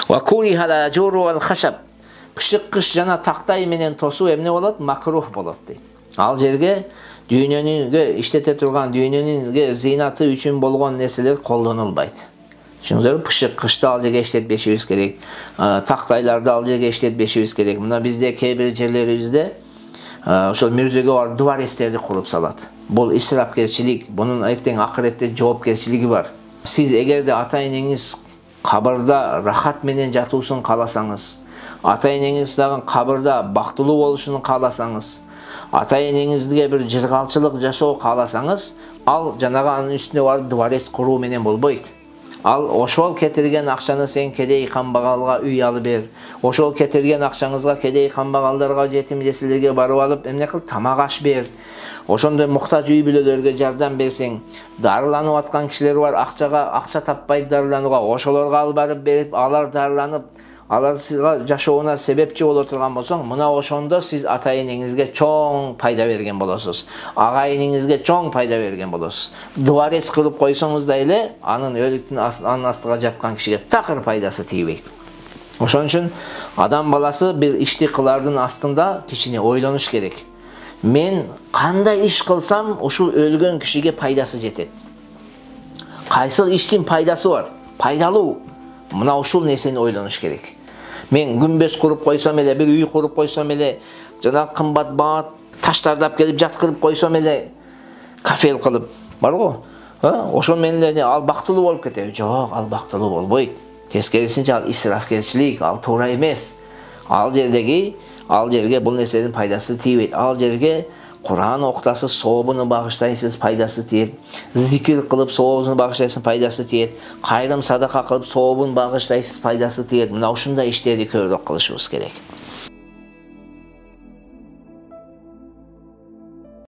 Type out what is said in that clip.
Ва куриха ал-ажуру вал-хашаб. Пышыккыч жана тактай менен тосуу эмне болот? Макрух болот дейт. Ал жерге дүйнөнүнгө иштете турган дүйнөнүнгө зыйнаты үчүн болгон нерселер колдонулбайт. Çünkü pışıkkışta al жерге иштетпешибиз керек, тактайларды ал жерге иштетпешибиз керек. Мына бизде кээ бир жерлерибизде ошол мүрзөгө бар дубарестерди куруп салат. Бул исрапкерчилик, бунун эртең акыретте жоопкерчилиги бар. Сиз эгерде ата-энеңиз кабырда рахат менен жатуусун кааласаңыз, ата-энеңиз дагы кабырда бактылуу болушун кааласаңыз, ата-энеңизге бир жыргалчылык жашоо кааласаңыз, ал жанагы анын үстүнө барып дубарес куруу менен болбойт. Ал ошол кетирген акчаны сен кедей камбагалга үй алып бер. Ошол кетирген акчаңызга кедей камбагалдарга, жетимдеселерге барып алып, эмне кыл, тамак аш бер. Ошондой муктаж үй бүлөлөргө жардам берсең, дарыланып аткан кишилер бар, акча таппай дарыланууга, ошолорго алып барып берип, алар дарыланып, аларга жашооуна себепчи боло турган болсоң, мына ошондо сиз ата-энеңизге чоң пайда берген болосуз. Агайыңызга чоң пайда берген болосуз. Дубарес кылып койсоңуз да эле, анын өлүктүн анын астыга жаткан кишиге такыр пайдасы тийбейт. Ошон үчүн адам баласы бир ишти кылардын астында кичине ойлонуш керек. Мен кандай иш кылсам ушул өлгөн кишиге пайдасы жетет? Кайсыл иштин пайдасы бар? Пайдалуу. Мына ушул нерсени ойлонуш керек. Мен күмбөз куруп койсом эле, бир үй куруп койсом эле, жана кымбат баат таштарды алып келип жаткырып койсом эле, кафел кылып, барго? Ошол менен эле ал бактылуу болуп кетеби? Жок, ал бактылуу болбойт. Тескерисинче ал исрафкерчилик, ал туура эмес. Ал жерге бул нерседин пайдасы тийбейт. Ал жерге Kur'an okutası soğubunu bağışlayısınız, paydası tiyet. Zikir kılıp soğubunu bağışlayısınız, paydası tiyet. Kayrım sadaka kılıp soğubunu bağışlayısınız, paydası tiyet. Mına uşunda işleri kördük kılışımız gerek.